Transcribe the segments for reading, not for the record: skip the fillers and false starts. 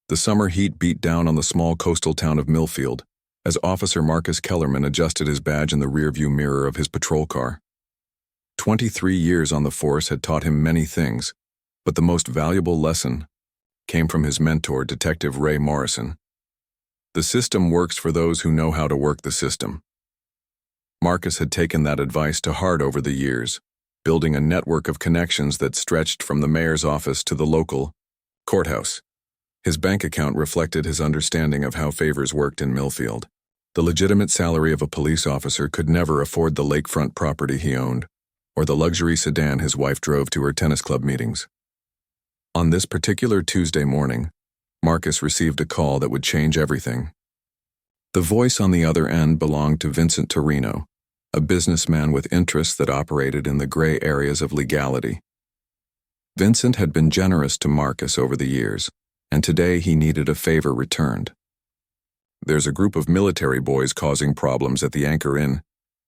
The summer heat beat down on the small coastal town of Millfield as Officer Marcus Kellerman adjusted his badge in the rearview mirror of his patrol car. 23 years on the force had taught him many things, but the most valuable lesson came from his mentor, Detective Ray Morrison. The system works for those who know how to work the system. Marcus had taken that advice to heart over the years, building a network of connections that stretched from the mayor's office to the local courthouse. His bank account reflected his understanding of how favors worked in Millfield. The legitimate salary of a police officer could never afford the lakefront property he owned, or the luxury sedan his wife drove to her tennis club meetings. On this particular Tuesday morning, Marcus received a call that would change everything. The voice on the other end belonged to Vincent Torino, a businessman with interests that operated in the gray areas of legality. Vincent had been generous to Marcus over the years, and today he needed a favor returned. "There's a group of military boys causing problems at the Anchor Inn,"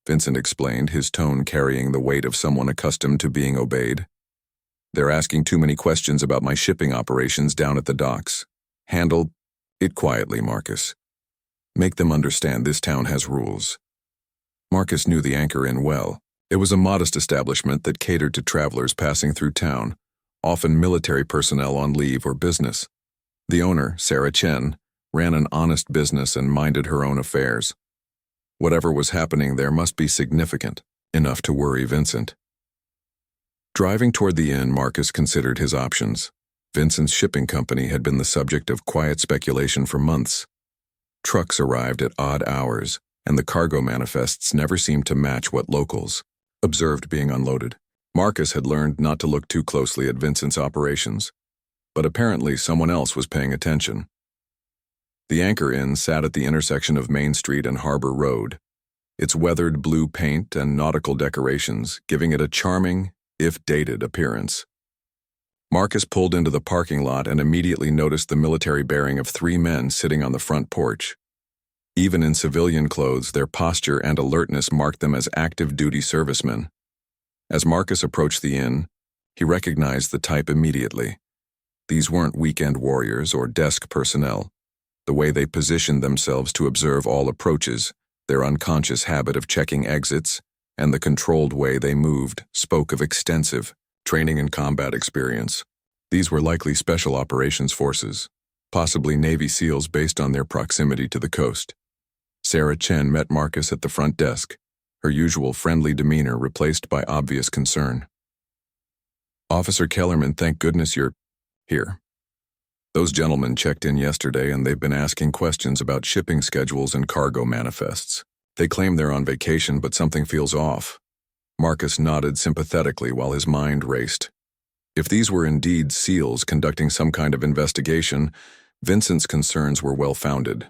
Vincent explained, his tone carrying the weight of someone accustomed to being obeyed. "They're asking too many questions about my shipping operations down at the docks. Handle it quietly, Marcus. Make them understand this town has rules." Marcus knew the Anchor Inn well. It was a modest establishment that catered to travelers passing through town, often military personnel on leave or business. The owner, Sarah Chen, ran an honest business and minded her own affairs. Whatever was happening there must be significant, enough to worry Vincent. Driving toward the inn, Marcus considered his options. Vincent's shipping company had been the subject of quiet speculation for months. Trucks arrived at odd hours, and the cargo manifests never seemed to match what locals observed being unloaded. Marcus had learned not to look too closely at Vincent's operations, but apparently someone else was paying attention. The Anchor Inn sat at the intersection of Main Street and Harbor Road, its weathered blue paint and nautical decorations giving it a charming, if dated, appearance. Marcus pulled into the parking lot and immediately noticed the military bearing of 3 men sitting on the front porch. Even in civilian clothes, their posture and alertness marked them as active duty servicemen. As Marcus approached the inn, he recognized the type immediately. These weren't weekend warriors or desk personnel. The way they positioned themselves to observe all approaches, their unconscious habit of checking exits, and the controlled way they moved spoke of extensive training and combat experience. These were likely Special Operations Forces, possibly Navy SEALs based on their proximity to the coast. Sarah Chen met Marcus at the front desk, her usual friendly demeanor replaced by obvious concern. "Officer Kellerman, thank goodness you're here. Those gentlemen checked in yesterday and they've been asking questions about shipping schedules and cargo manifests. They claim they're on vacation, but something feels off." Marcus nodded sympathetically while his mind raced. If these were indeed SEALs conducting some kind of investigation, Vincent's concerns were well-founded.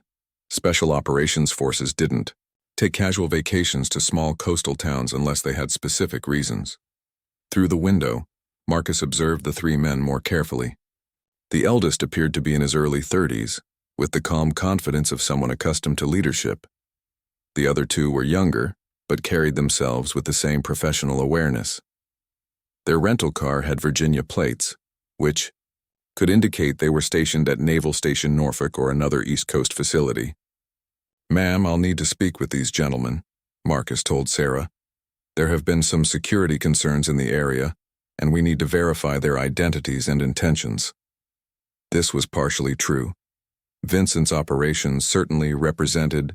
Special Operations Forces didn't take casual vacations to small coastal towns unless they had specific reasons. Through the window, Marcus observed the 3 men more carefully. The eldest appeared to be in his early 30s, with the calm confidence of someone accustomed to leadership. The other 2 were younger, but carried themselves with the same professional awareness. Their rental car had Virginia plates, which could indicate they were stationed at Naval Station Norfolk or another East Coast facility. "Ma'am, I'll need to speak with these gentlemen," Marcus told Sarah. "There have been some security concerns in the area, and we need to verify their identities and intentions." This was partially true. Vincent's operations certainly represented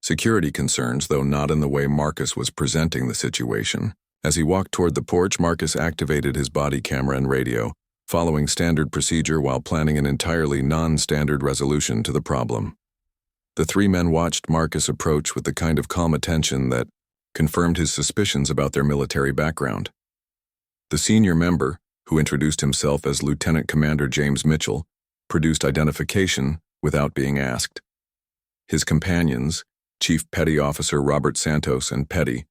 security concerns, though not in the way Marcus was presenting the situation. As he walked toward the porch, Marcus activated his body camera and radio, following standard procedure while planning an entirely non-standard resolution to the problem. The 3 men watched Marcus approach with the kind of calm attention that confirmed his suspicions about their military background. The senior member, who introduced himself as Lieutenant Commander James Mitchell, produced identification without being asked. His companions, Chief Petty Officer Robert Santos and Petty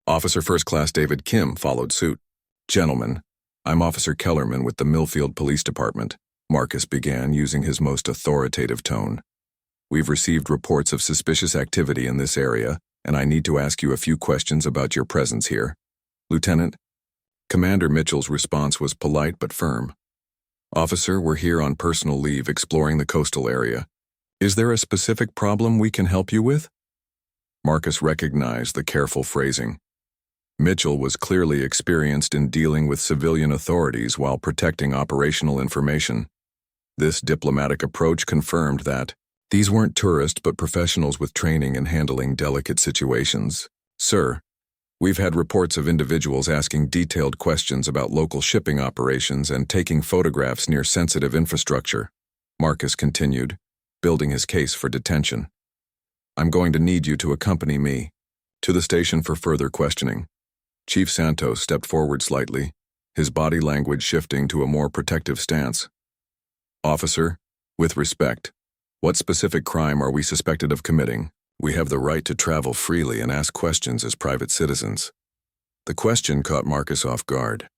Officer First Class David Kim, followed suit. "Gentlemen, I'm Officer Kellerman with the Millfield Police Department," Marcus began using his most authoritative tone. "We've received reports of suspicious activity in this area, and I need to ask you a few questions about your presence here." "Lieutenant?" Commander Mitchell's response was polite but firm. Officer, we're here on personal leave exploring the coastal area. Is there a specific problem we can help you with? Marcus recognized the careful phrasing. Mitchell was clearly experienced in dealing with civilian authorities while protecting operational information. This diplomatic approach confirmed that these weren't tourists but professionals with training in handling delicate situations. Sir, we've had reports of individuals asking detailed questions about local shipping operations and taking photographs near sensitive infrastructure. Marcus continued, building his case for detention. I'm going to need you to accompany me to the station for further questioning. Chief Santos stepped forward slightly, his body language shifting to a more protective stance. Officer, with respect, what specific crime are we suspected of committing? We have the right to travel freely and ask questions as private citizens. The question caught Marcus off guard.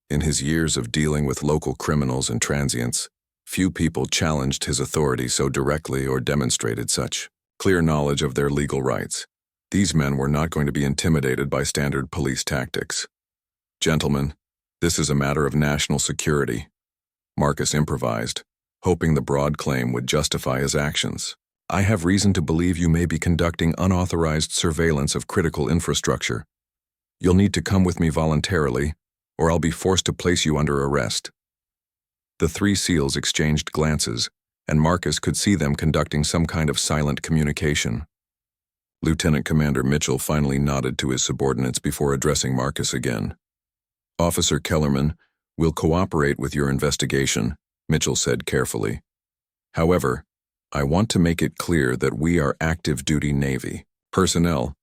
In his years of dealing with local criminals and transients, few people challenged his authority so directly or demonstrated such clear knowledge of their legal rights. These men were not going to be intimidated by standard police tactics. Gentlemen, this is a matter of national security. Marcus improvised, hoping the broad claim would justify his actions. I have reason to believe you may be conducting unauthorized surveillance of critical infrastructure. You'll need to come with me voluntarily, or I'll be forced to place you under arrest. The three SEALs exchanged glances, and Marcus could see them conducting some kind of silent communication. Lieutenant Commander Mitchell finally nodded to his subordinates before addressing Marcus again. Officer Kellerman, we'll cooperate with your investigation, Mitchell said carefully. However, I want to make it clear that we are active duty Navy personnel,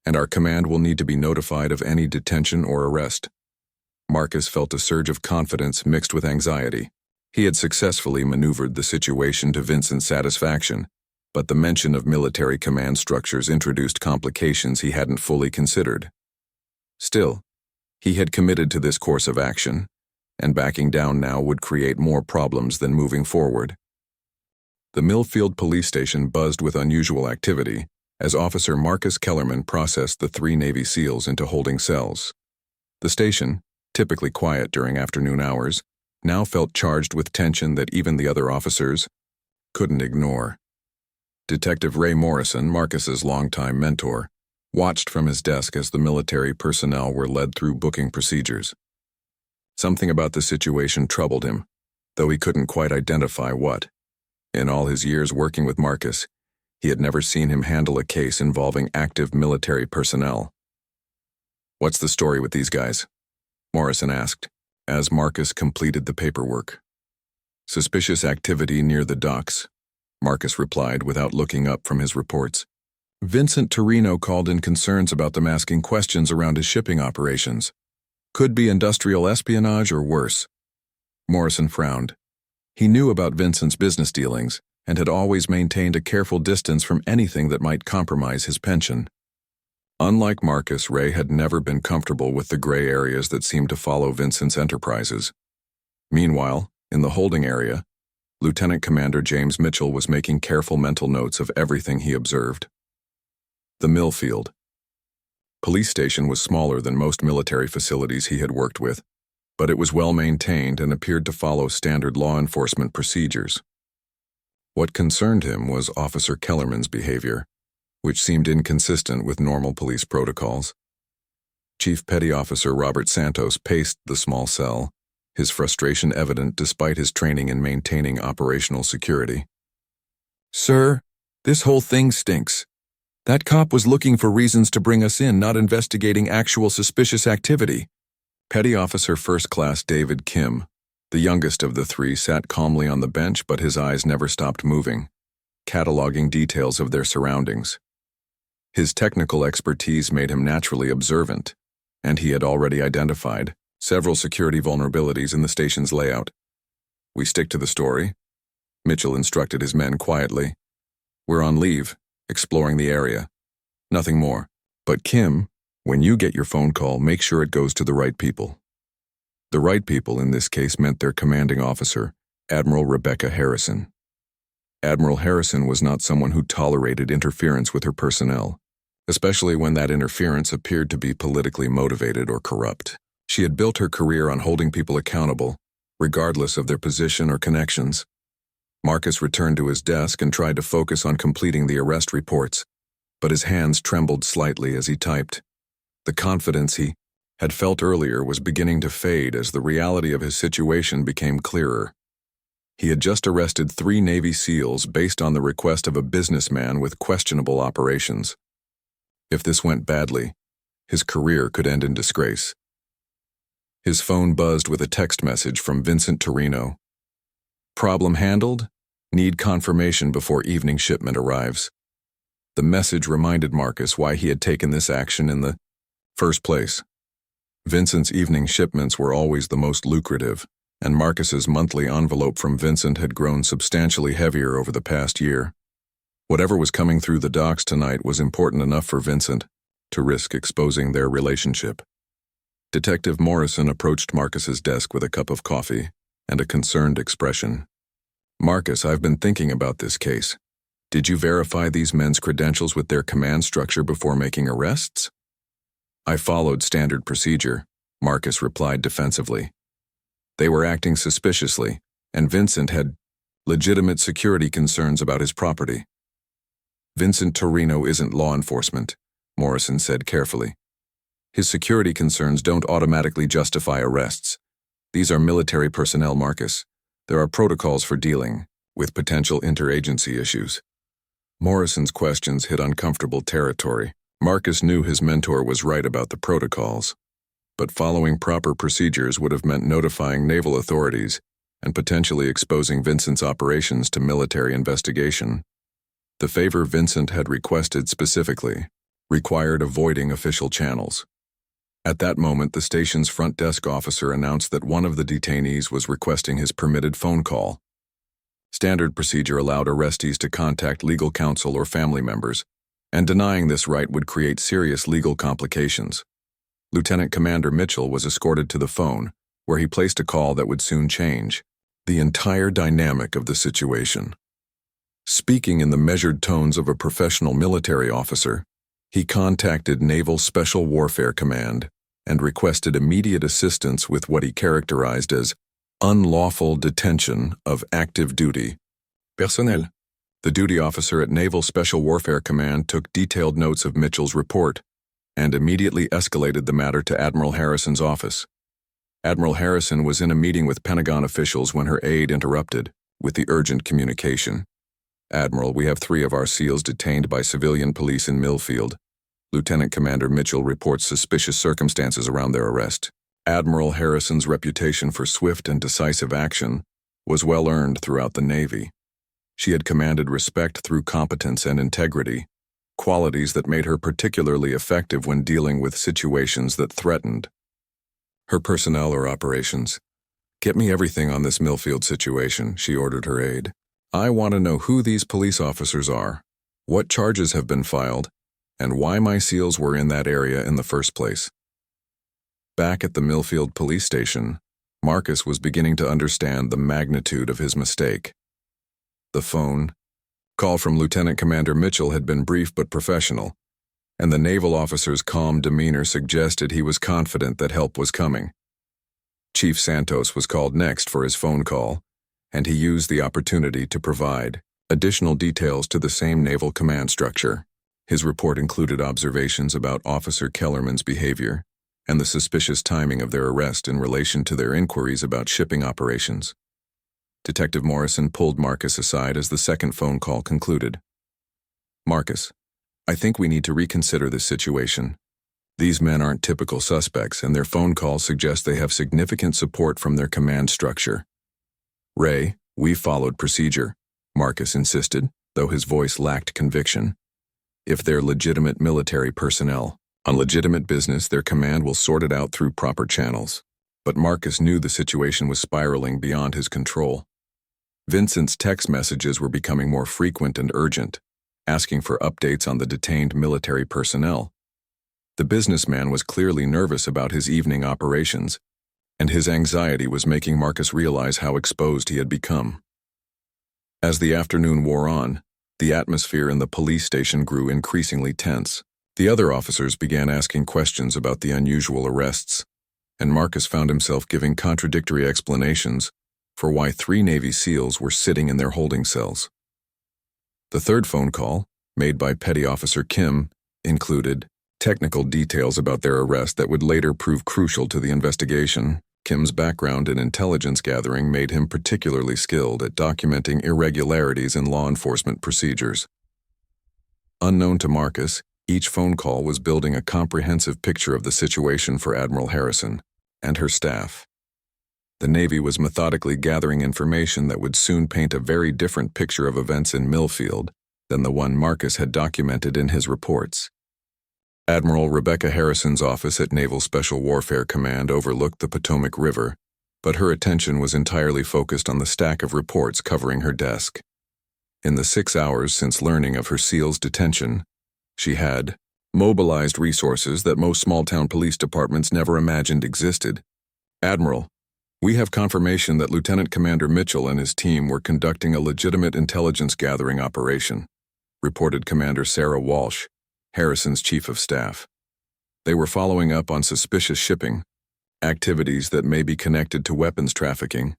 and our command will need to be notified of any detention or arrest. Marcus felt a surge of confidence mixed with anxiety. He had successfully maneuvered the situation to Vincent's satisfaction, but the mention of military command structures introduced complications he hadn't fully considered. Still, he had committed to this course of action, and backing down now would create more problems than moving forward. The Millfield police station buzzed with unusual activity as Officer Marcus Kellerman processed the three Navy SEALs into holding cells. The station, typically quiet during afternoon hours, now felt charged with tension that even the other officers couldn't ignore. Detective Ray Morrison, Marcus's longtime mentor, watched from his desk as the military personnel were led through booking procedures. Something about the situation troubled him, though he couldn't quite identify what. In all his years working with Marcus, he had never seen him handle a case involving active military personnel. "What's the story with these guys?" Morrison asked, as Marcus completed the paperwork. "Suspicious activity near the docks," Marcus replied without looking up from his reports. "Vincent Torino called in concerns about them asking questions around his shipping operations. Could be industrial espionage or worse." Morrison frowned. He knew about Vincent's business dealings and had always maintained a careful distance from anything that might compromise his pension. Unlike Marcus, Ray had never been comfortable with the gray areas that seemed to follow Vincent's enterprises. Meanwhile, in the holding area, Lieutenant Commander James Mitchell was making careful mental notes of everything he observed. The Millfield police station was smaller than most military facilities he had worked with, but it was well maintained and appeared to follow standard law enforcement procedures. What concerned him was Officer Kellerman's behavior, which seemed inconsistent with normal police protocols. Chief Petty Officer Robert Santos paced the small cell, his frustration evident despite his training in maintaining operational security. "Sir, this whole thing stinks. That cop was looking for reasons to bring us in, not investigating actual suspicious activity." Petty Officer First Class David Kim, the youngest of the three, sat calmly on the bench, but his eyes never stopped moving, cataloging details of their surroundings. His technical expertise made him naturally observant, and he had already identified several security vulnerabilities in the station's layout. "We stick to the story," Mitchell instructed his men quietly. "We're on leave, exploring the area. Nothing more. But Kim, when you get your phone call, make sure it goes to the right people." The right people in this case meant their commanding officer, Admiral Rebecca Harrison. Admiral Harrison was not someone who tolerated interference with her personnel, especially when that interference appeared to be politically motivated or corrupt. She had built her career on holding people accountable, regardless of their position or connections. Marcus returned to his desk and tried to focus on completing the arrest reports, but his hands trembled slightly as he typed. The confidence he had felt earlier was beginning to fade as the reality of his situation became clearer. He had just arrested 3 Navy SEALs based on the request of a businessman with questionable operations. If this went badly, his career could end in disgrace. His phone buzzed with a text message from Vincent Torino. Problem handled? Need confirmation before evening shipment arrives. The message reminded Marcus why he had taken this action in the first place. Vincent's evening shipments were always the most lucrative, and Marcus's monthly envelope from Vincent had grown substantially heavier over the past year. Whatever was coming through the docks tonight was important enough for Vincent to risk exposing their relationship. Detective Morrison approached Marcus's desk with a cup of coffee and a concerned expression. Marcus, I've been thinking about this case. Did you verify these men's credentials with their command structure before making arrests? I followed standard procedure, Marcus replied defensively. They were acting suspiciously, and Vincent had legitimate security concerns about his property. Vincent Torino isn't law enforcement, Morrison said carefully. His security concerns don't automatically justify arrests. These are military personnel, Marcus. There are protocols for dealing with potential interagency issues. Morrison's questions hit uncomfortable territory. Marcus knew his mentor was right about the protocols, but following proper procedures would have meant notifying naval authorities and potentially exposing Vincent's operations to military investigation. The favor Vincent had requested specifically required avoiding official channels. At that moment, the station's front desk officer announced that one of the detainees was requesting his permitted phone call. Standard procedure allowed arrestees to contact legal counsel or family members, and denying this right would create serious legal complications. Lieutenant Commander Mitchell was escorted to the phone, where he placed a call that would soon change the entire dynamic of the situation. Speaking in the measured tones of a professional military officer, he contacted Naval Special Warfare Command and requested immediate assistance with what he characterized as unlawful detention of active duty personnel. The duty officer at Naval Special Warfare Command took detailed notes of Mitchell's report and immediately escalated the matter to Admiral Harrison's office. Admiral Harrison was in a meeting with Pentagon officials when her aide interrupted with the urgent communication. Admiral, we have 3 of our SEALs detained by civilian police in Millfield. Lieutenant Commander Mitchell reports suspicious circumstances around their arrest. Admiral Harrison's reputation for swift and decisive action was well earned throughout the Navy. She had commanded respect through competence and integrity, qualities that made her particularly effective when dealing with situations that threatened her personnel or operations. Get me everything on this Millfield situation, she ordered her aide. I want to know who these police officers are, what charges have been filed, and why my SEALs were in that area in the first place. Back at the Millfield police station, Marcus was beginning to understand the magnitude of his mistake. The phone call from Lieutenant Commander Mitchell had been brief but professional, and the naval officer's calm demeanor suggested he was confident that help was coming. Chief Santos was called next for his phone call, and he used the opportunity to provide additional details to the same naval command structure. His report included observations about Officer Kellerman's behavior and the suspicious timing of their arrest in relation to their inquiries about shipping operations. Detective Morrison pulled Marcus aside as the second phone call concluded. Marcus, I think we need to reconsider this situation. These men aren't typical suspects, and their phone calls suggest they have significant support from their command structure. Ray, we followed procedure, Marcus insisted, though his voice lacked conviction. If they're legitimate military personnel, on legitimate business, their command will sort it out through proper channels. But Marcus knew the situation was spiraling beyond his control. Vincent's text messages were becoming more frequent and urgent, asking for updates on the detained military personnel. The businessman was clearly nervous about his evening operations, and his anxiety was making Marcus realize how exposed he had become. As the afternoon wore on, the atmosphere in the police station grew increasingly tense. The other officers began asking questions about the unusual arrests. and Marcus found himself giving contradictory explanations for why 3 Navy SEALs were sitting in their holding cells. The third phone call, made by Petty Officer Kim, included technical details about their arrest that would later prove crucial to the investigation. Kim's background in intelligence gathering made him particularly skilled at documenting irregularities in law enforcement procedures. Unknown to Marcus, each phone call was building a comprehensive picture of the situation for Admiral Harrison and her staff. The Navy was methodically gathering information that would soon paint a very different picture of events in Millfield than the one Marcus had documented in his reports. Admiral Rebecca Harrison's office at Naval Special Warfare Command overlooked the Potomac River, but her attention was entirely focused on the stack of reports covering her desk. In the 6 hours since learning of her SEAL's detention, she had mobilized resources that most small-town police departments never imagined existed. "Admiral, we have confirmation that Lieutenant Commander Mitchell and his team were conducting a legitimate intelligence gathering operation," reported Commander Sarah Walsh, Harrison's chief of staff. "They were following up on suspicious shipping, activities that may be connected to weapons trafficking."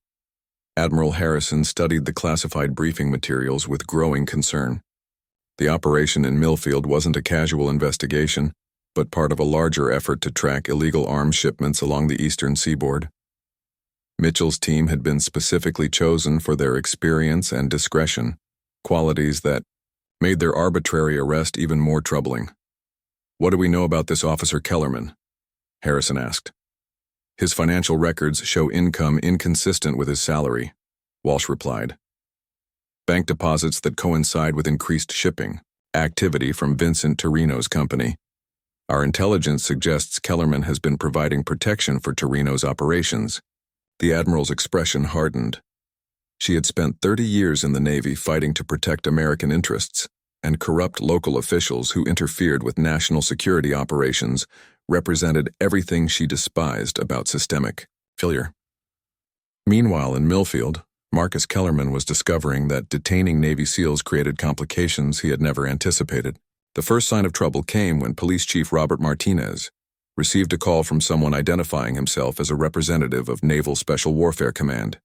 Admiral Harrison studied the classified briefing materials with growing concern. The operation in Millfield wasn't a casual investigation, but part of a larger effort to track illegal arms shipments along the eastern seaboard. Mitchell's team had been specifically chosen for their experience and discretion, qualities that made their arbitrary arrest even more troubling. "What do we know about this Officer Kellerman?" Harrison asked. "His financial records show income inconsistent with his salary," Walsh replied. "Bank deposits that coincide with increased shipping, activity from Vincent Torino's company. Our intelligence suggests Kellerman has been providing protection for Torino's operations." The Admiral's expression hardened. She had spent 30 years in the Navy fighting to protect American interests, and corrupt local officials who interfered with national security operations represented everything she despised about systemic failure. Meanwhile, in Millfield, Marcus Kellerman was discovering that detaining Navy SEALs created complications he had never anticipated. The first sign of trouble came when Police Chief Robert Martinez received a call from someone identifying himself as a representative of Naval Special Warfare Command.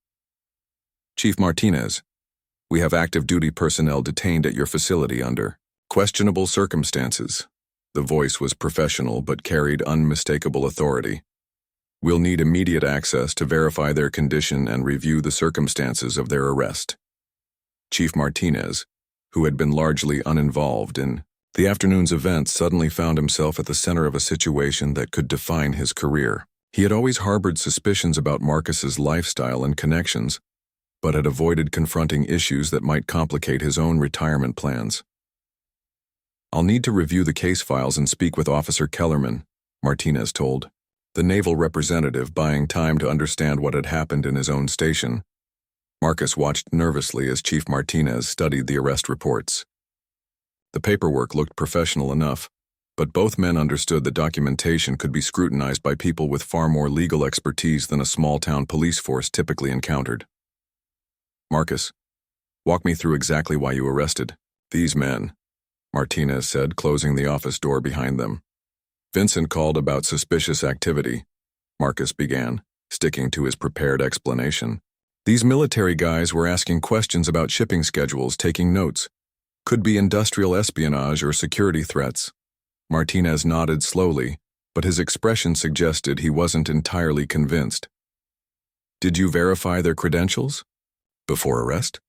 "Chief Martinez, we have active duty personnel detained at your facility under questionable circumstances." The voice was professional but carried unmistakable authority. "We'll need immediate access to verify their condition and review the circumstances of their arrest." Chief Martinez, who had been largely uninvolved in the afternoon's events, suddenly found himself at the center of a situation that could define his career. He had always harbored suspicions about Marcus's lifestyle and connections, but had avoided confronting issues that might complicate his own retirement plans. "I'll need to review the case files and speak with Officer Kellerman," Martinez told, the naval representative buying time to understand what had happened in his own station. Marcus watched nervously as Chief Martinez studied the arrest reports. The paperwork looked professional enough, but both men understood the documentation could be scrutinized by people with far more legal expertise than a small-town police force typically encountered. "Marcus, walk me through exactly why you arrested these men," Martinez said, closing the office door behind them. "Vincent called about suspicious activity," Marcus began, sticking to his prepared explanation. "These military guys were asking questions about shipping schedules, taking notes. Could be industrial espionage or security threats." Martinez nodded slowly, but his expression suggested he wasn't entirely convinced. "Did you verify their credentials? Before arrest?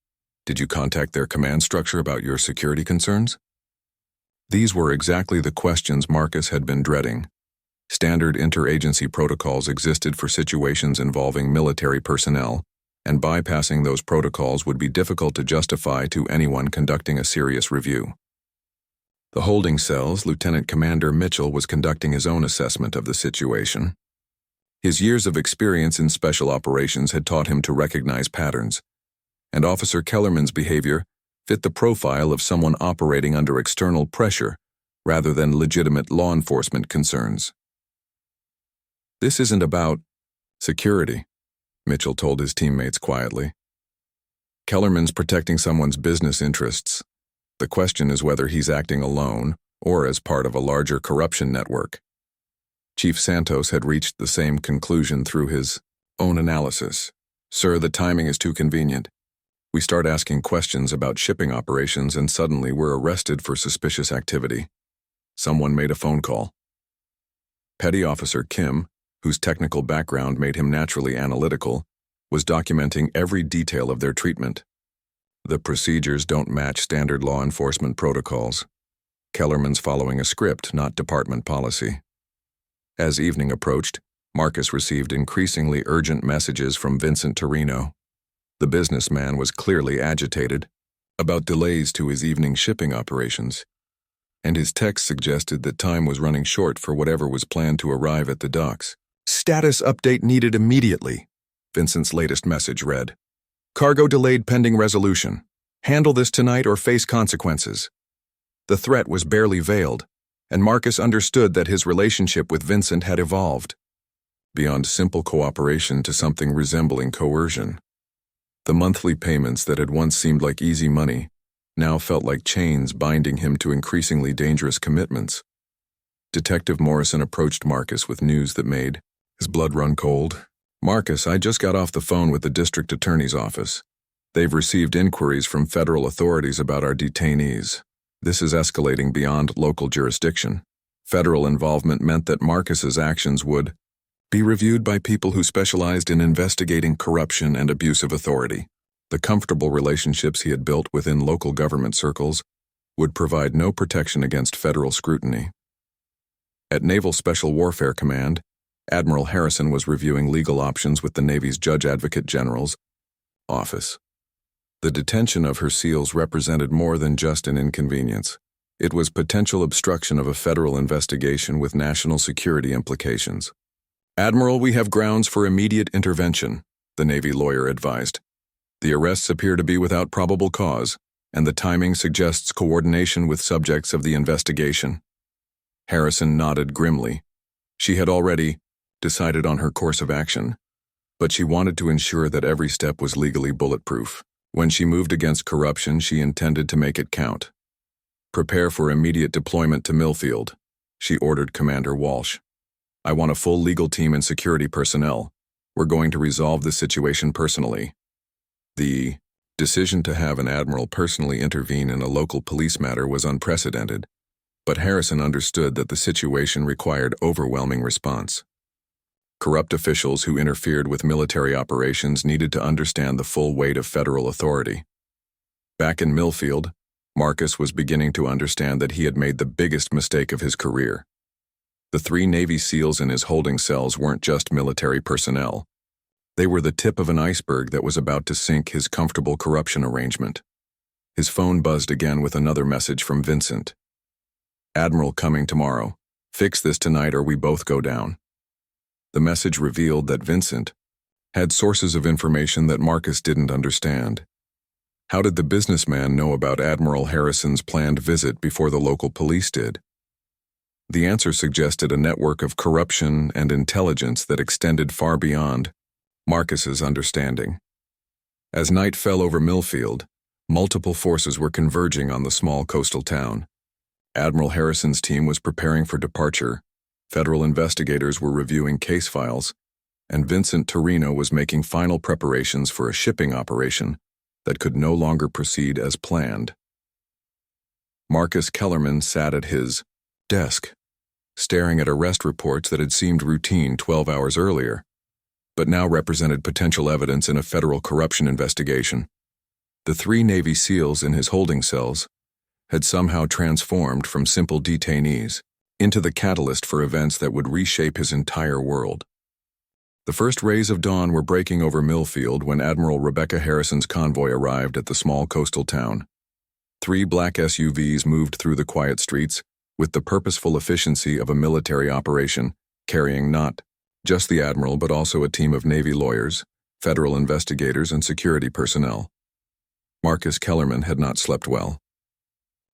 Did you contact their command structure about your security concerns?" These were exactly the questions Marcus had been dreading. Standard interagency protocols existed for situations involving military personnel, and bypassing those protocols would be difficult to justify to anyone conducting a serious review. The holding cells, Lieutenant Commander Mitchell was conducting his own assessment of the situation. His years of experience in special operations had taught him to recognize patterns, and Officer Kellerman's behavior fit the profile of someone operating under external pressure rather than legitimate law enforcement concerns. "This isn't about security," Mitchell told his teammates quietly. "Kellerman's protecting someone's business interests. The question is whether he's acting alone or as part of a larger corruption network." Chief Santos had reached the same conclusion through his own analysis. "Sir, the timing is too convenient. We start asking questions about shipping operations and suddenly we're arrested for suspicious activity." Someone made a phone call. Petty Officer Kim, whose technical background made him naturally analytical, was documenting every detail of their treatment. The procedures don't match standard law enforcement protocols. Kellerman's following a script, not department policy. As evening approached, Marcus received increasingly urgent messages from Vincent Torino. The businessman was clearly agitated about delays to his evening shipping operations, and his text suggested that time was running short for whatever was planned to arrive at the docks. "Status update needed immediately," Vincent's latest message read. "Cargo delayed pending resolution. Handle this tonight or face consequences." The threat was barely veiled, and Marcus understood that his relationship with Vincent had evolved beyond simple cooperation to something resembling coercion. The monthly payments that had once seemed like easy money now felt like chains binding him to increasingly dangerous commitments. Detective Morrison approached Marcus with news that made his blood run cold. "Marcus, I just got off the phone with the district attorney's office. They've received inquiries from federal authorities about our detainees. This is escalating beyond local jurisdiction. Federal involvement meant that Marcus's actions would be reviewed by people who specialized in investigating corruption and abuse of authority. The comfortable relationships he had built within local government circles would provide no protection against federal scrutiny." At Naval Special Warfare Command, Admiral Harrison was reviewing legal options with the Navy's Judge Advocate General's office. The detention of her SEALs represented more than just an inconvenience. It was potential obstruction of a federal investigation with national security implications. "Admiral, we have grounds for immediate intervention," the Navy lawyer advised. "The arrests appear to be without probable cause, and the timing suggests coordination with subjects of the investigation." Harrison nodded grimly. She had already decided on her course of action, but she wanted to ensure that every step was legally bulletproof. When she moved against corruption, she intended to make it count. "Prepare for immediate deployment to Millfield," she ordered Commander Walsh. "I want a full legal team and security personnel. We're going to resolve this situation personally." The decision to have an admiral personally intervene in a local police matter was unprecedented, but Harrison understood that the situation required overwhelming response. Corrupt officials who interfered with military operations needed to understand the full weight of federal authority. Back in Millfield, Marcus was beginning to understand that he had made the biggest mistake of his career. The 3 Navy SEALs in his holding cells weren't just military personnel. They were the tip of an iceberg that was about to sink his comfortable corruption arrangement. His phone buzzed again with another message from Vincent. "Admiral coming tomorrow. Fix this tonight or we both go down." The message revealed that Vincent had sources of information that Marcus didn't understand. How did the businessman know about Admiral Harrison's planned visit before the local police did? The answer suggested a network of corruption and intelligence that extended far beyond Marcus's understanding. As night fell over Millfield, multiple forces were converging on the small coastal town. Admiral Harrison's team was preparing for departure, federal investigators were reviewing case files, and Vincent Torino was making final preparations for a shipping operation that could no longer proceed as planned. Marcus Kellerman sat at his desk, staring at arrest reports that had seemed routine 12 hours earlier, but now represented potential evidence in a federal corruption investigation. The 3 Navy SEALs in his holding cells had somehow transformed from simple detainees into the catalyst for events that would reshape his entire world. The first rays of dawn were breaking over Millfield when Admiral Rebecca Harrison's convoy arrived at the small coastal town. 3 black SUVs moved through the quiet streets with the purposeful efficiency of a military operation, carrying not just the Admiral but also a team of Navy lawyers, federal investigators, and security personnel. Marcus Kellerman had not slept well.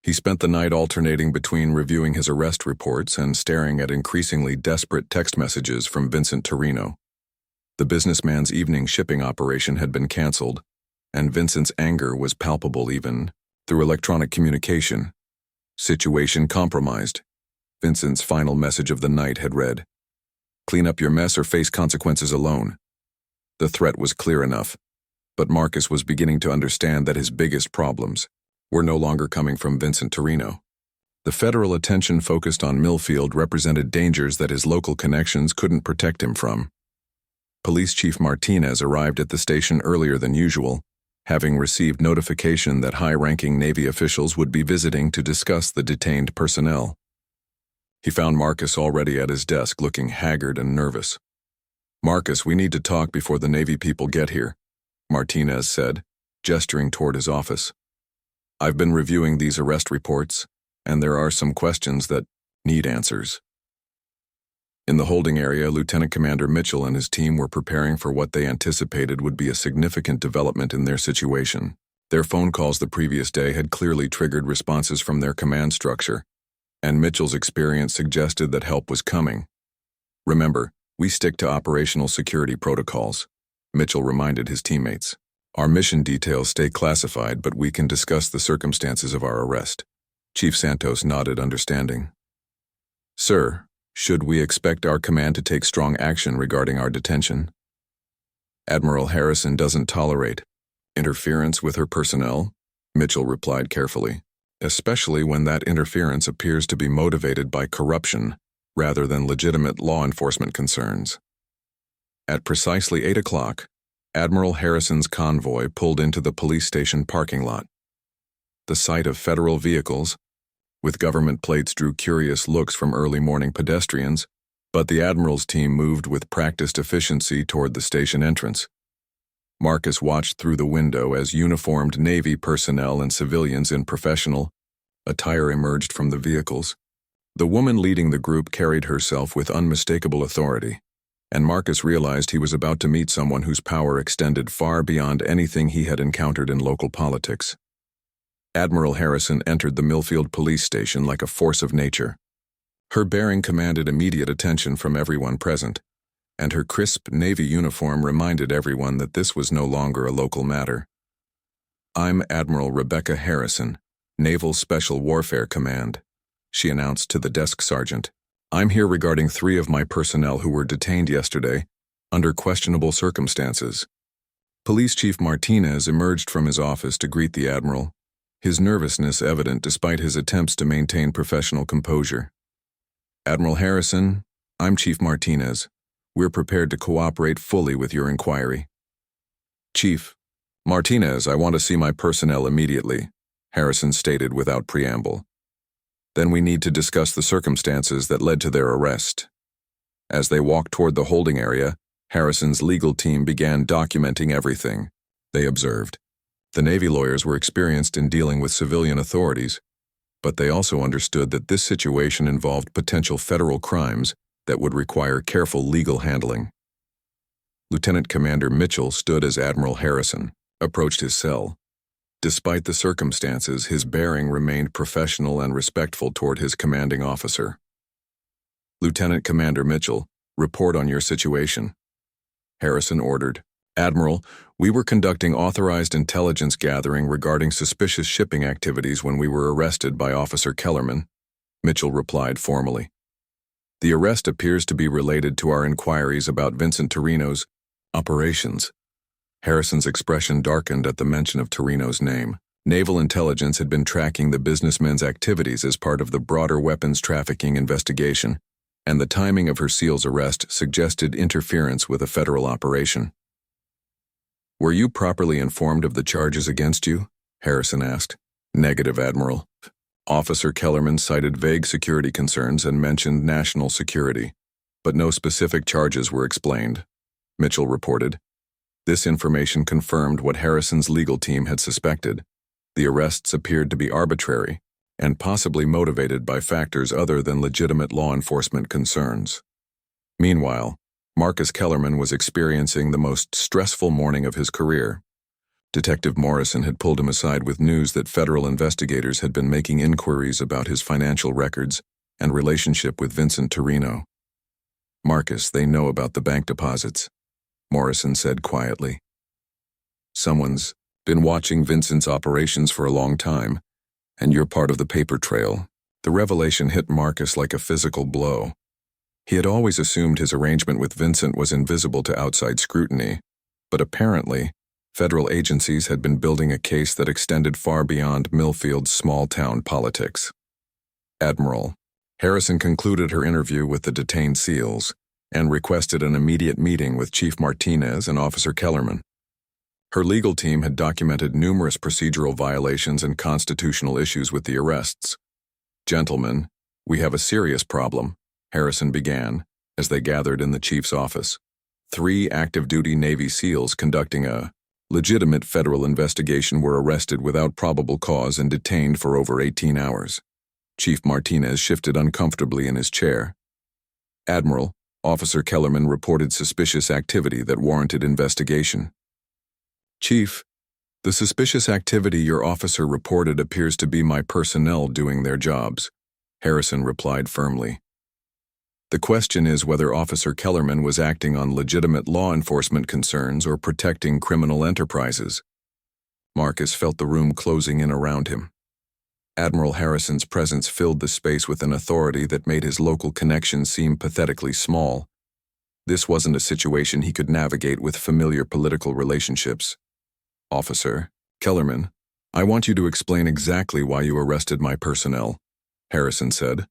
He spent the night alternating between reviewing his arrest reports and staring at increasingly desperate text messages from Vincent Torino. The businessman's evening shipping operation had been canceled, and Vincent's anger was palpable even through electronic communication. "Situation compromised." Vincent's final message of the night had read, Clean up your mess or face consequences alone. The threat was clear enough, but Marcus was beginning to understand that his biggest problems were no longer coming from Vincent Torino. The federal attention focused on Millfield represented dangers that his local connections couldn't protect him from. Police Chief Martinez arrived at the station earlier than usual, having received notification that high-ranking Navy officials would be visiting to discuss the detained personnel. He found Marcus already at his desk, looking haggard and nervous. "Marcus, we need to talk before the Navy people get here," Martinez said, gesturing toward his office. "I've been reviewing these arrest reports, and there are some questions that need answers." In the holding area, Lieutenant Commander Mitchell and his team were preparing for what they anticipated would be a significant development in their situation. Their phone calls the previous day had clearly triggered responses from their command structure, and Mitchell's experience suggested that help was coming. "Remember, we stick to operational security protocols," Mitchell reminded his teammates. "Our mission details stay classified, but we can discuss the circumstances of our arrest." Chief Santos nodded understanding. "Sir, should we expect our command to take strong action regarding our detention?" "Admiral Harrison doesn't tolerate interference with her personnel," Mitchell replied carefully, "especially when that interference appears to be motivated by corruption rather than legitimate law enforcement concerns." At precisely 8 o'clock, Admiral Harrison's convoy pulled into the police station parking lot. The sight of federal vehicles with government plates drew curious looks from early morning pedestrians, but the Admiral's team moved with practiced efficiency toward the station entrance. Marcus watched through the window as uniformed Navy personnel and civilians in professional attire emerged from the vehicles. The woman leading the group carried herself with unmistakable authority, and Marcus realized he was about to meet someone whose power extended far beyond anything he had encountered in local politics. Admiral Harrison entered the Millfield police station like a force of nature. Her bearing commanded immediate attention from everyone present, and her crisp Navy uniform reminded everyone that this was no longer a local matter. "I'm Admiral Rebecca Harrison, Naval Special Warfare Command," she announced to the desk sergeant. "I'm here regarding 3 of my personnel who were detained yesterday under questionable circumstances." Police Chief Martinez emerged from his office to greet the Admiral, his nervousness evident despite his attempts to maintain professional composure. "Admiral Harrison, I'm Chief Martinez. We're prepared to cooperate fully with your inquiry." "Chief Martinez, I want to see my personnel immediately," Harrison stated without preamble. "Then we need to discuss the circumstances that led to their arrest." As they walked toward the holding area, Harrison's legal team began documenting everything. They observed. The Navy lawyers were experienced in dealing with civilian authorities, but they also understood that this situation involved potential federal crimes that would require careful legal handling. Lieutenant Commander Mitchell stood as Admiral Harrison approached his cell. Despite the circumstances, his bearing remained professional and respectful toward his commanding officer. "Lieutenant Commander Mitchell, report on your situation," Harrison ordered. "Admiral, we were conducting authorized intelligence gathering regarding suspicious shipping activities when we were arrested by Officer Kellerman," Mitchell replied formally. "The arrest appears to be related to our inquiries about Vincent Torino's operations." Harrison's expression darkened at the mention of Torino's name. Naval intelligence had been tracking the businessman's activities as part of the broader weapons trafficking investigation, and the timing of her SEAL's arrest suggested interference with a federal operation. "Were you properly informed of the charges against you?" Harrison asked. "Negative, Admiral. Officer Kellerman cited vague security concerns and mentioned national security, but no specific charges were explained," Mitchell reported. This information confirmed what Harrison's legal team had suspected. The arrests appeared to be arbitrary and possibly motivated by factors other than legitimate law enforcement concerns. Meanwhile, Marcus Kellerman was experiencing the most stressful morning of his career. Detective Morrison had pulled him aside with news that federal investigators had been making inquiries about his financial records and relationship with Vincent Torino. "Marcus, they know about the bank deposits," Morrison said quietly. "Someone's been watching Vincent's operations for a long time, and you're part of the paper trail." The revelation hit Marcus like a physical blow. He had always assumed his arrangement with Vincent was invisible to outside scrutiny, but apparently, federal agencies had been building a case that extended far beyond Millfield's small-town politics. Admiral. Harrison concluded her interview with the detained SEALs and requested an immediate meeting with Chief Martinez and Officer Kellerman. Her legal team had documented numerous procedural violations and constitutional issues with the arrests. "Gentlemen, we have a serious problem," Harrison began, as they gathered in the chief's office. 3 active-duty Navy SEALs conducting a legitimate federal investigation were arrested without probable cause and detained for over 18 hours. Chief Martinez shifted uncomfortably in his chair. "Admiral, Officer Kellerman reported suspicious activity that warranted investigation." "Chief, the suspicious activity your officer reported appears to be my personnel doing their jobs," Harrison replied firmly. "The question is whether Officer Kellerman was acting on legitimate law enforcement concerns or protecting criminal enterprises." Marcus felt the room closing in around him. Admiral Harrison's presence filled the space with an authority that made his local connection seem pathetically small. This wasn't a situation he could navigate with familiar political relationships. "Officer Kellerman, I want you to explain exactly why you arrested my personnel," Harrison said,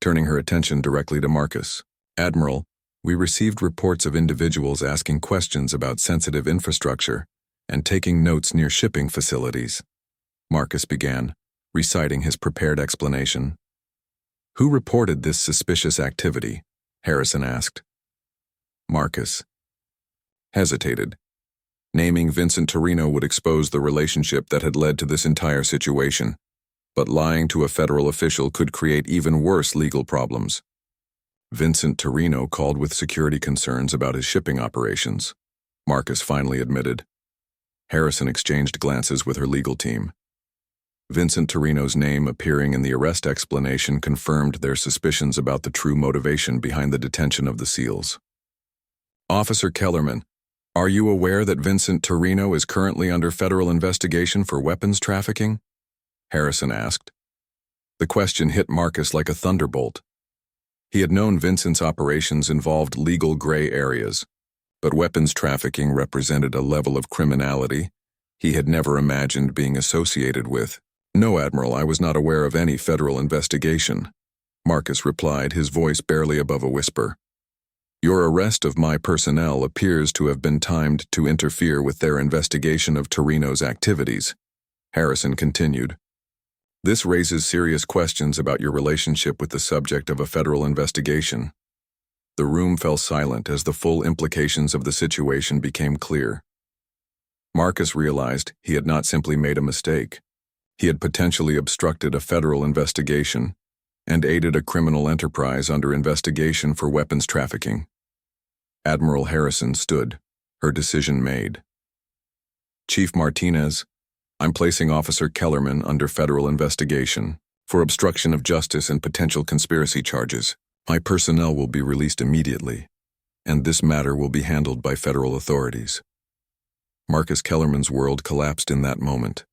turning her attention directly to Marcus. "Admiral, we received reports of individuals asking questions about sensitive infrastructure and taking notes near shipping facilities," Marcus began, reciting his prepared explanation. "Who reported this suspicious activity?" Harrison asked. Marcus hesitated. Naming Vincent Torino would expose the relationship that had led to this entire situation, but lying to a federal official could create even worse legal problems. Vincent Torino called with security concerns about his shipping operations, Marcus finally admitted. Harrison exchanged glances with her legal team. Vincent Torino's name appearing in the arrest explanation confirmed their suspicions about the true motivation behind the detention of the SEALs. "Officer Kellerman, are you aware that Vincent Torino is currently under federal investigation for weapons trafficking?" Harrison asked. The question hit Marcus like a thunderbolt. He had known Vincent's operations involved legal gray areas, but weapons trafficking represented a level of criminality he had never imagined being associated with. "No, Admiral, I was not aware of any federal investigation," Marcus replied, his voice barely above a whisper. "Your arrest of my personnel appears to have been timed to interfere with their investigation of Torino's activities," Harrison continued. "This raises serious questions about your relationship with the subject of a federal investigation." The room fell silent as the full implications of the situation became clear. Marcus realized he had not simply made a mistake. He had potentially obstructed a federal investigation and aided a criminal enterprise under investigation for weapons trafficking. Admiral Harrison stood, her decision made. "Chief Martinez, I'm placing Officer Kellerman under federal investigation for obstruction of justice and potential conspiracy charges. My personnel will be released immediately, and this matter will be handled by federal authorities." Marcus Kellerman's world collapsed in that moment.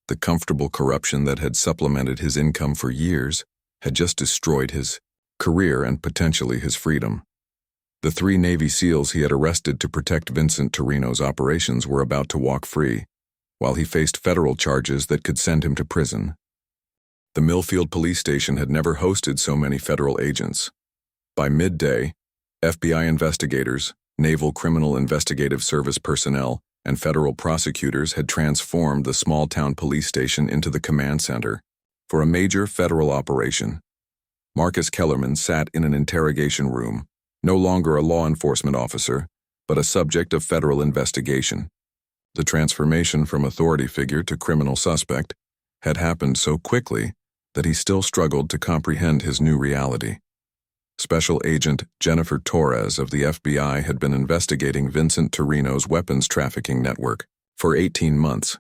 The comfortable corruption that had supplemented his income for years had just destroyed his career and potentially his freedom. The 3 Navy SEALs he had arrested to protect Vincent Torino's operations were about to walk free, while he faced federal charges that could send him to prison. The Millfield police station had never hosted so many federal agents. By midday, FBI investigators, Naval Criminal Investigative Service personnel, and federal prosecutors had transformed the small-town police station into the command center for a major federal operation. Marcus Kellerman sat in an interrogation room, no longer a law enforcement officer, but a subject of federal investigation. The transformation from authority figure to criminal suspect had happened so quickly that he still struggled to comprehend his new reality. Special Agent Jennifer Torres of the FBI had been investigating Vincent Torino's weapons trafficking network for 18 months.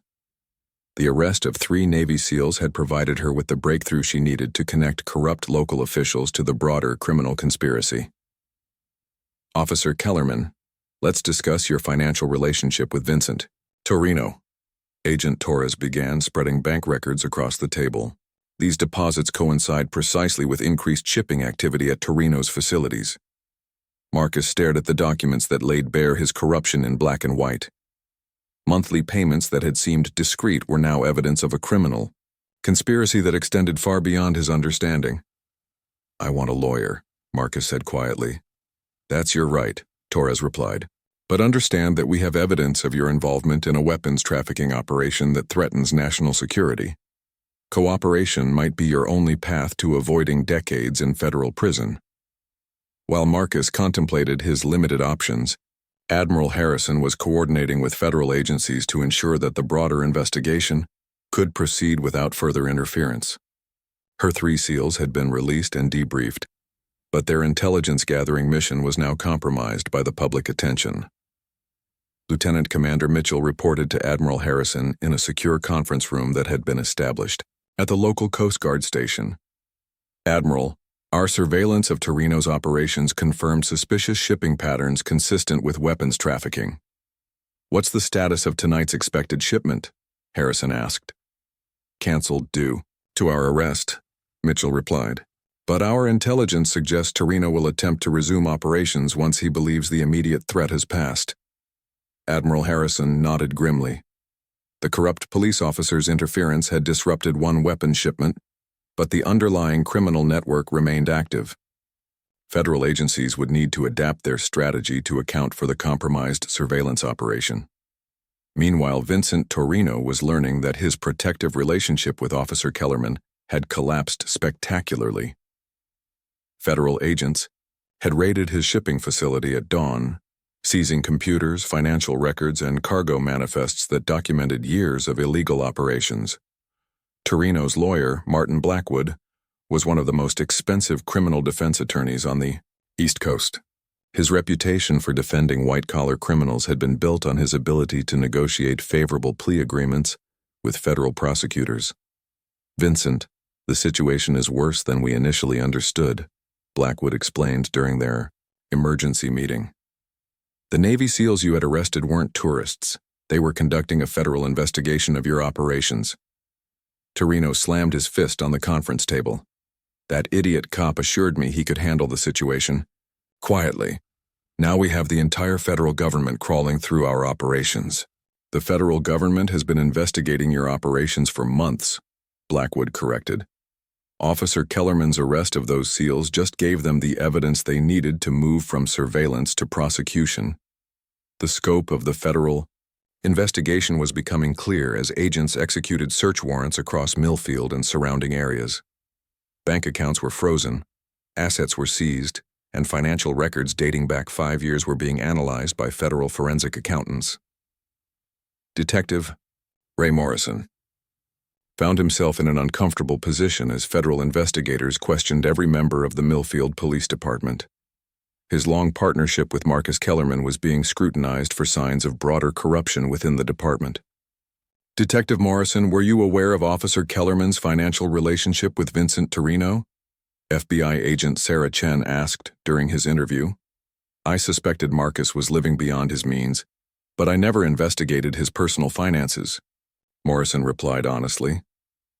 The arrest of 3 Navy SEALs had provided her with the breakthrough she needed to connect corrupt local officials to the broader criminal conspiracy. "Officer Kellerman, let's discuss your financial relationship with Vincent Torino," Agent Torres began, spreading bank records across the table. These deposits coincide precisely with increased shipping activity at Torino's facilities. Marcus stared at the documents that laid bare his corruption in black and white. Monthly payments that had seemed discreet were now evidence of a criminal conspiracy that extended far beyond his understanding. "I want a lawyer," Marcus said quietly. "That's your right," Torres replied. "But understand that we have evidence of your involvement in a weapons trafficking operation that threatens national security. Cooperation might be your only path to avoiding decades in federal prison." While Marcus contemplated his limited options, Admiral Harrison was coordinating with federal agencies to ensure that the broader investigation could proceed without further interference. Her 3 SEALs had been released and debriefed, but their intelligence-gathering mission was now compromised by the public attention. Lieutenant Commander Mitchell reported to Admiral Harrison in a secure conference room that had been established at the local Coast Guard station. "Admiral, our surveillance of Torino's operations confirmed suspicious shipping patterns consistent with weapons trafficking. What's the status of tonight's expected shipment?" Harrison asked. "Cancelled due to our arrest," Mitchell replied. "But our intelligence suggests Torino will attempt to resume operations once he believes the immediate threat has passed." Admiral Harrison nodded grimly. The corrupt police officer's interference had disrupted one weapons shipment, but the underlying criminal network remained active. Federal agencies would need to adapt their strategy to account for the compromised surveillance operation. Meanwhile, Vincent Torino was learning that his protective relationship with Officer Kellerman had collapsed spectacularly. Federal agents had raided his shipping facility at dawn, seizing computers, financial records, and cargo manifests that documented years of illegal operations. Torino's lawyer, Martin Blackwood, was one of the most expensive criminal defense attorneys on the East Coast. His reputation for defending white-collar criminals had been built on his ability to negotiate favorable plea agreements with federal prosecutors. "Vincent, the situation is worse than we initially understood," Blackwood explained during their emergency meeting. "The Navy SEALs you had arrested weren't tourists. They were conducting a federal investigation of your operations." Torino slammed his fist on the conference table. "That idiot cop assured me he could handle the situation quietly. Now we have the entire federal government crawling through our operations." "The federal government has been investigating your operations for months," Blackwood corrected. "Officer Kellerman's arrest of those SEALs just gave them the evidence they needed to move from surveillance to prosecution." The scope of the federal investigation was becoming clear as agents executed search warrants across Millfield and surrounding areas. Bank accounts were frozen, assets were seized, and financial records dating back 5 years were being analyzed by federal forensic accountants. Detective Ray Morrison found himself in an uncomfortable position as federal investigators questioned every member of the Millfield Police Department. His long partnership with Marcus Kellerman was being scrutinized for signs of broader corruption within the department. "Detective Morrison, were you aware of Officer Kellerman's financial relationship with Vincent Torino?" FBI agent Sarah Chen asked during his interview. "I suspected Marcus was living beyond his means, but I never investigated his personal finances," Morrison replied honestly.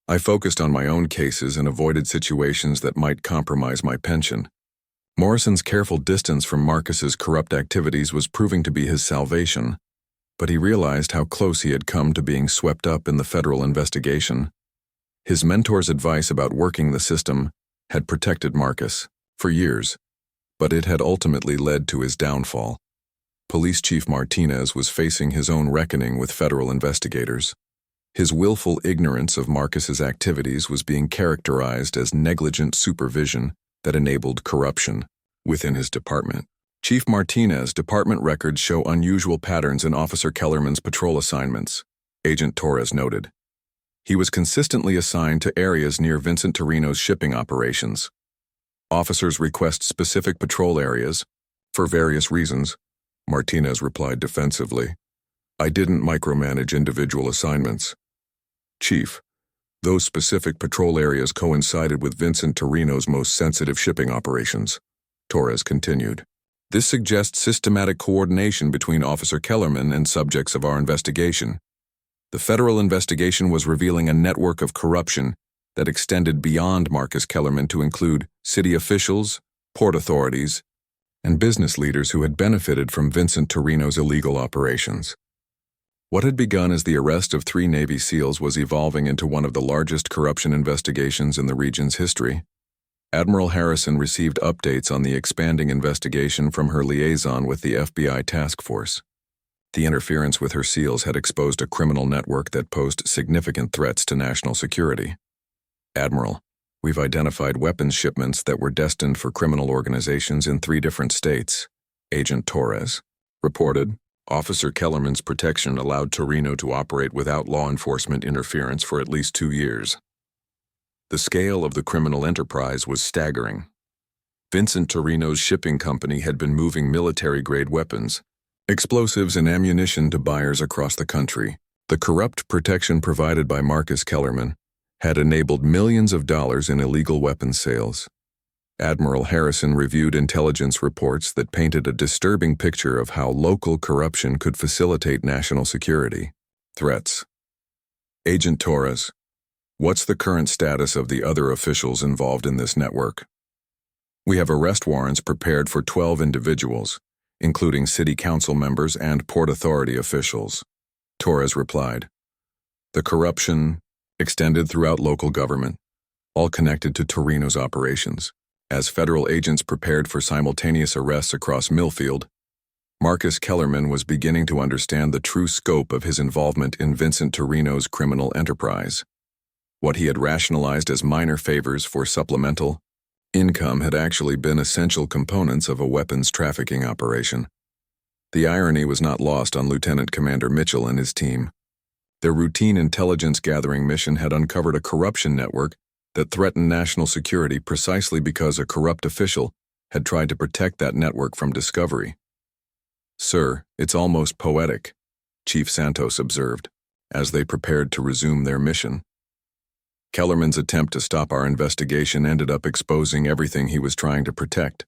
"I focused on my own cases and avoided situations that might compromise my pension." Morrison's careful distance from Marcus's corrupt activities was proving to be his salvation, but he realized how close he had come to being swept up in the federal investigation. His mentor's advice about working the system had protected Marcus for years, but it had ultimately led to his downfall. Police Chief Martinez was facing his own reckoning with federal investigators. His willful ignorance of Marcus's activities was being characterized as negligent supervision that enabled corruption within his department. Chief Martinez, department records show unusual patterns in Officer Kellerman's patrol assignments, Agent Torres noted. He was consistently assigned to areas near Vincent Torino's shipping operations. Officers request specific patrol areas for various reasons, Martinez replied defensively. "I didn't micromanage individual assignments." "Chief, those specific patrol areas coincided with Vincent Torino's most sensitive shipping operations," Torres continued. "This suggests systematic coordination between Officer Kellerman and subjects of our investigation. The federal investigation was revealing a network of corruption that extended beyond Marcus Kellerman to include city officials, port authorities, and business leaders who had benefited from Vincent Torino's illegal operations. What had begun as the arrest of 3 Navy SEALs was evolving into one of the largest corruption investigations in the region's history. Admiral Harrison received updates on the expanding investigation from her liaison with the FBI task force. The interference with her SEALs had exposed a criminal network that posed significant threats to national security. Admiral, we've identified weapons shipments that were destined for criminal organizations in 3 different states, Agent Torres reported. Officer Kellerman's protection allowed Torino to operate without law enforcement interference for at least 2 years. The scale of the criminal enterprise was staggering. Vincent Torino's shipping company had been moving military-grade weapons, explosives and ammunition to buyers across the country. The corrupt protection provided by Marcus Kellerman had enabled millions of dollars in illegal weapons sales. Admiral Harrison reviewed intelligence reports that painted a disturbing picture of how local corruption could facilitate national security. Threats. Agent Torres, what's the current status of the other officials involved in this network? We have arrest warrants prepared for 12 individuals, including city council members and port authority officials. Torres replied. The corruption extended throughout local government, all connected to Torino's operations. As federal agents prepared for simultaneous arrests across Millfield, Marcus Kellerman was beginning to understand the true scope of his involvement in Vincent Torino's criminal enterprise. What he had rationalized as minor favors for supplemental income had actually been essential components of a weapons trafficking operation. The irony was not lost on Lieutenant Commander Mitchell and his team. Their routine intelligence gathering mission had uncovered a corruption network that threatened national security precisely because a corrupt official had tried to protect that network from discovery. Sir, it's almost poetic, Chief Santos observed, as they prepared to resume their mission. Kellerman's attempt to stop our investigation ended up exposing everything he was trying to protect.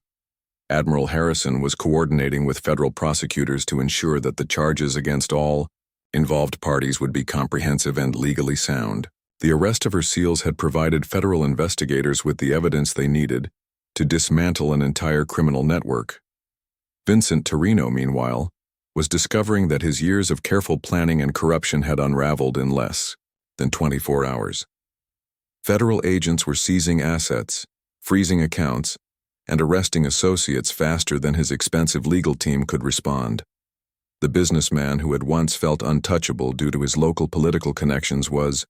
Admiral Harrison was coordinating with federal prosecutors to ensure that the charges against all involved parties would be comprehensive and legally sound. The arrest of her SEALs had provided federal investigators with the evidence they needed to dismantle an entire criminal network. Vincent Torino, meanwhile, was discovering that his years of careful planning and corruption had unraveled in less than 24 hours. Federal agents were seizing assets, freezing accounts, and arresting associates faster than his expensive legal team could respond. The businessman who had once felt untouchable due to his local political connections was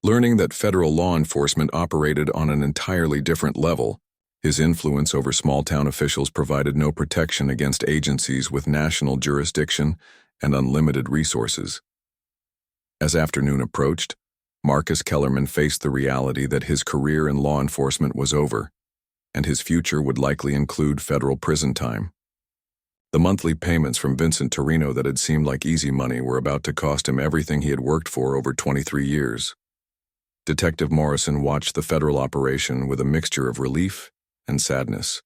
learning that federal law enforcement operated on an entirely different level. His influence over small-town officials provided no protection against agencies with national jurisdiction and unlimited resources. As afternoon approached, Marcus Kellerman faced the reality that his career in law enforcement was over, and his future would likely include federal prison time. The monthly payments from Vincent Torino that had seemed like easy money were about to cost him everything he had worked for over 23 years. Detective Morrison watched the federal operation with a mixture of relief and sadness.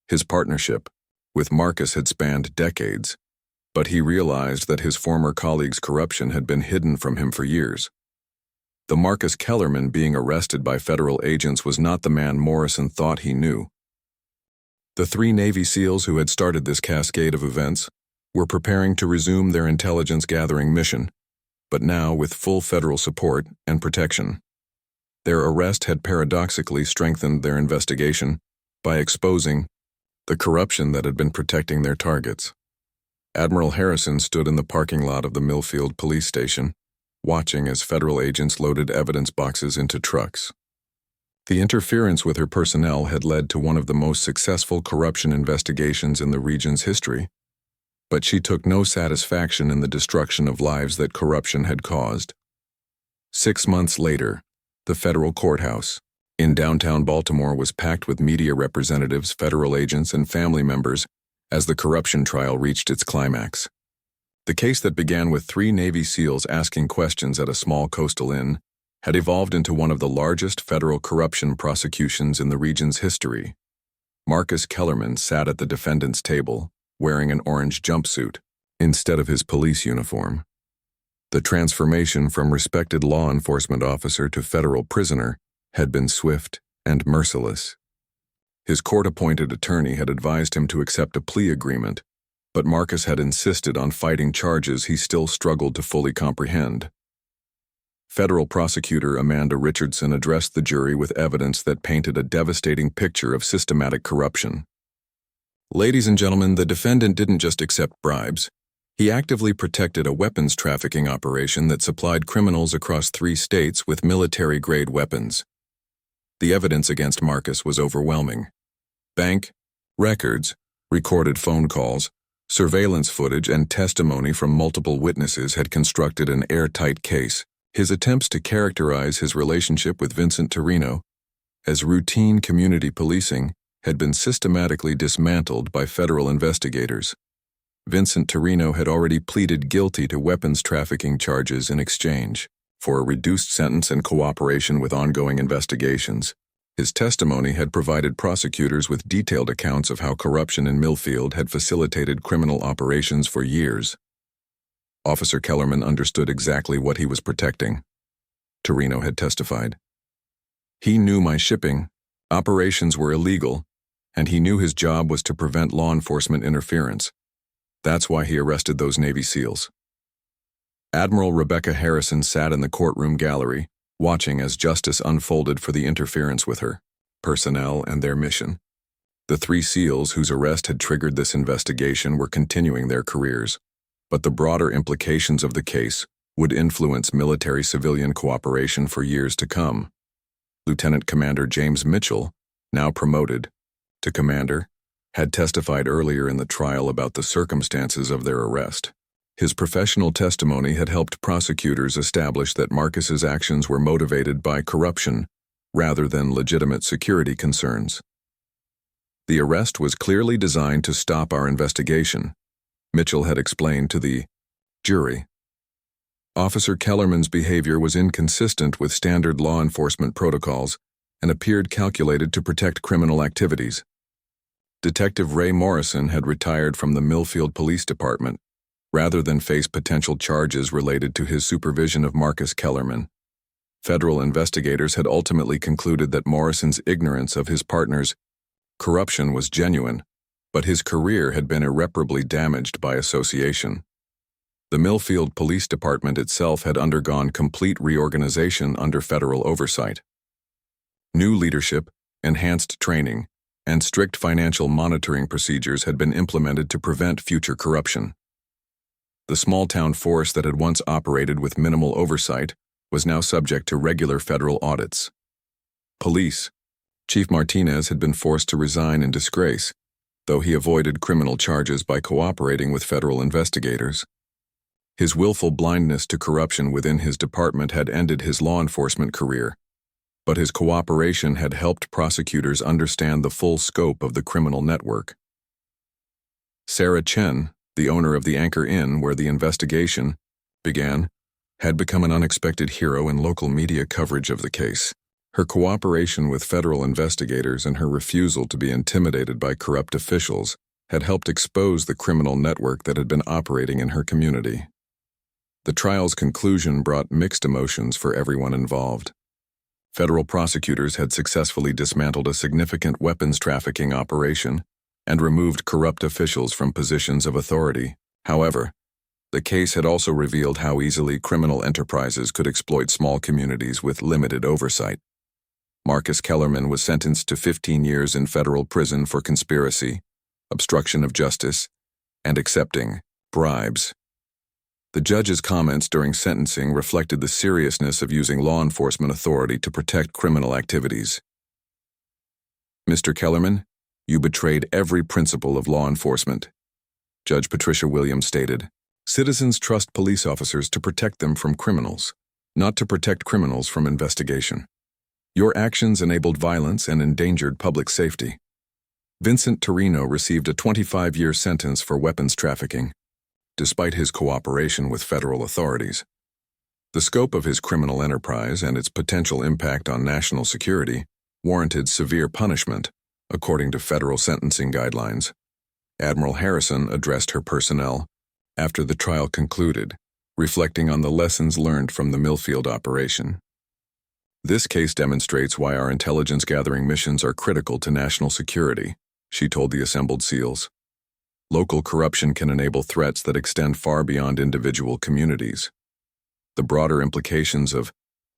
His partnership with Marcus had spanned decades, but he realized that his former colleague's corruption had been hidden from him for years. The Marcus Kellerman being arrested by federal agents was not the man Morrison thought he knew. The 3 Navy SEALs who had started this cascade of events were preparing to resume their intelligence-gathering mission, but now with full federal support and protection. Their arrest had paradoxically strengthened their investigation by exposing the corruption that had been protecting their targets. Admiral Harrison stood in the parking lot of the Millfield police station, watching as federal agents loaded evidence boxes into trucks. The interference with her personnel had led to one of the most successful corruption investigations in the region's history, but she took no satisfaction in the destruction of lives that corruption had caused. 6 months later, the federal courthouse in downtown Baltimore was packed with media representatives, federal agents, and family members as the corruption trial reached its climax. The case that began with 3 Navy SEALs asking questions at a small coastal inn had evolved into one of the largest federal corruption prosecutions in the region's history. Marcus Kellerman sat at the defendant's table, wearing an orange jumpsuit instead of his police uniform. The transformation from respected law enforcement officer to federal prisoner had been swift and merciless. His court-appointed attorney had advised him to accept a plea agreement, but Marcus had insisted on fighting charges he still struggled to fully comprehend. Federal prosecutor Amanda Richardson addressed the jury with evidence that painted a devastating picture of systematic corruption. Ladies and gentlemen, the defendant didn't just accept bribes. He actively protected a weapons trafficking operation that supplied criminals across 3 states with military-grade weapons. The evidence against Marcus was overwhelming. Bank records, recorded phone calls, surveillance footage, and testimony from multiple witnesses had constructed an airtight case. His attempts to characterize his relationship with Vincent Torino as routine community policing had been systematically dismantled by federal investigators. Vincent Torino had already pleaded guilty to weapons trafficking charges in exchange for a reduced sentence and cooperation with ongoing investigations. His testimony had provided prosecutors with detailed accounts of how corruption in Millfield had facilitated criminal operations for years. Officer Kellerman understood exactly what he was protecting. Torino had testified. He knew my shipping operations were illegal, and he knew his job was to prevent law enforcement interference. That's why he arrested those Navy SEALs. Admiral Rebecca Harrison sat in the courtroom gallery, watching as justice unfolded for the interference with her personnel and their mission. The 3 SEALs whose arrest had triggered this investigation were continuing their careers, but the broader implications of the case would influence military-civilian cooperation for years to come. Lieutenant Commander James Mitchell, now promoted to commander, had testified earlier in the trial about the circumstances of their arrest. His professional testimony had helped prosecutors establish that Marcus's actions were motivated by corruption rather than legitimate security concerns. The arrest was clearly designed to stop our investigation, Mitchell had explained to the jury. Officer Kellerman's behavior was inconsistent with standard law enforcement protocols and appeared calculated to protect criminal activities. Detective Ray Morrison had retired from the Millfield Police Department rather than face potential charges related to his supervision of Marcus Kellerman. Federal investigators had ultimately concluded that Morrison's ignorance of his partner's corruption was genuine, but his career had been irreparably damaged by association. The Millfield Police Department itself had undergone complete reorganization under federal oversight. New leadership, enhanced training, and strict financial monitoring procedures had been implemented to prevent future corruption. The small-town force that had once operated with minimal oversight was now subject to regular federal audits. Police Chief Martinez had been forced to resign in disgrace, though he avoided criminal charges by cooperating with federal investigators. His willful blindness to corruption within his department had ended his law enforcement career, but his cooperation had helped prosecutors understand the full scope of the criminal network. Sarah Chen, the owner of the Anchor Inn where the investigation began, had become an unexpected hero in local media coverage of the case. Her cooperation with federal investigators and her refusal to be intimidated by corrupt officials had helped expose the criminal network that had been operating in her community. The trial's conclusion brought mixed emotions for everyone involved. Federal prosecutors had successfully dismantled a significant weapons trafficking operation and removed corrupt officials from positions of authority. However, the case had also revealed how easily criminal enterprises could exploit small communities with limited oversight. Marcus Kellerman was sentenced to 15 years in federal prison for conspiracy, obstruction of justice, and accepting bribes. The judge's comments during sentencing reflected the seriousness of using law enforcement authority to protect criminal activities. Mr. Kellerman, you betrayed every principle of law enforcement, Judge Patricia Williams stated. Citizens trust police officers to protect them from criminals, not to protect criminals from investigation. Your actions enabled violence and endangered public safety. Vincent Torino received a 25-year sentence for weapons trafficking, despite his cooperation with federal authorities. The scope of his criminal enterprise and its potential impact on national security warranted severe punishment, according to federal sentencing guidelines. Admiral Harrison addressed her personnel after the trial concluded, reflecting on the lessons learned from the Millfield operation. This case demonstrates why our intelligence-gathering missions are critical to national security, she told the assembled SEALs. Local corruption can enable threats that extend far beyond individual communities. The broader implications of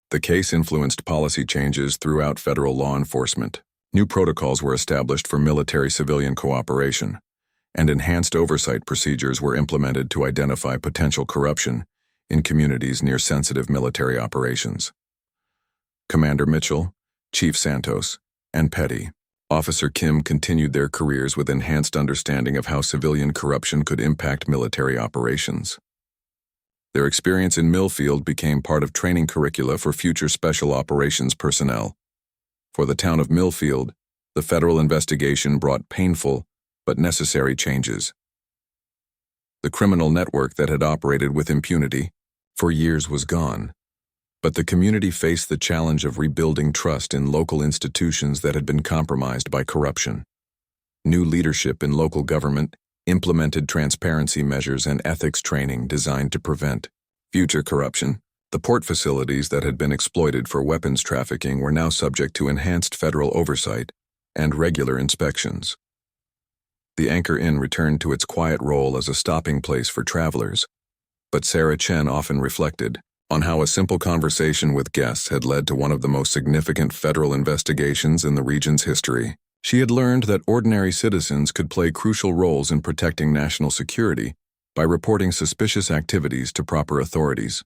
the case influenced policy changes throughout federal law enforcement. New protocols were established for military-civilian cooperation, and enhanced oversight procedures were implemented to identify potential corruption in communities near sensitive military operations. Commander Mitchell, Chief Santos, and Petty Officer Kim continued their careers with enhanced understanding of how civilian corruption could impact military operations. Their experience in Millfield became part of training curricula for future special operations personnel. For the town of Millfield, the federal investigation brought painful but necessary changes. The criminal network that had operated with impunity for years was gone, but the community faced the challenge of rebuilding trust in local institutions that had been compromised by corruption. New leadership in local government implemented transparency measures and ethics training designed to prevent future corruption. The port facilities that had been exploited for weapons trafficking were now subject to enhanced federal oversight and regular inspections. The Anchor Inn returned to its quiet role as a stopping place for travelers, but Sarah Chen often reflected on how a simple conversation with guests had led to one of the most significant federal investigations in the region's history. She had learned that ordinary citizens could play crucial roles in protecting national security by reporting suspicious activities to proper authorities.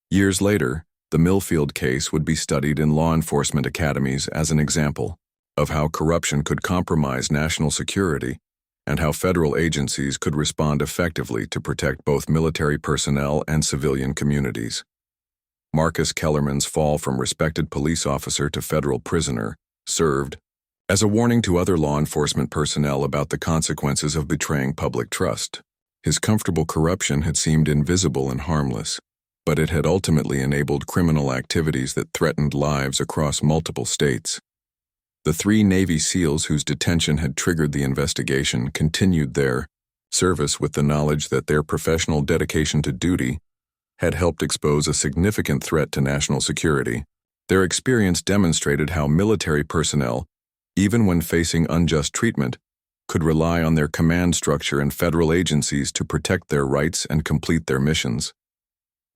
Years later, the Millfield case would be studied in law enforcement academies as an example of how corruption could compromise national security and how federal agencies could respond effectively to protect both military personnel and civilian communities. Marcus Kellerman's fall from respected police officer to federal prisoner served as a warning to other law enforcement personnel about the consequences of betraying public trust. His comfortable corruption had seemed invisible and harmless, but it had ultimately enabled criminal activities that threatened lives across multiple states. The 3 Navy SEALs whose detention had triggered the investigation continued their service with the knowledge that their professional dedication to duty had helped expose a significant threat to national security. Their experience demonstrated how military personnel, even when facing unjust treatment, could rely on their command structure and federal agencies to protect their rights and complete their missions.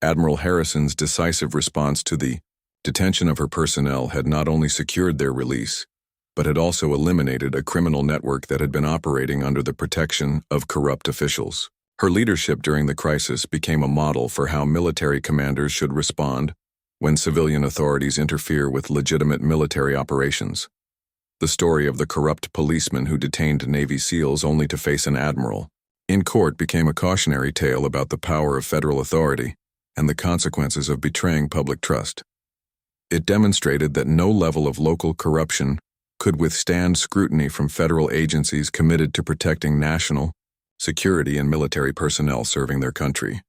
Admiral Harrison's decisive response to the detention of her personnel had not only secured their release, but had also eliminated a criminal network that had been operating under the protection of corrupt officials. Her leadership during the crisis became a model for how military commanders should respond when civilian authorities interfere with legitimate military operations. The story of the corrupt policeman who detained Navy SEALs only to face an admiral in court became a cautionary tale about the power of federal authority and the consequences of betraying public trust. It demonstrated that no level of local corruption could withstand scrutiny from federal agencies committed to protecting national security and military personnel serving their country.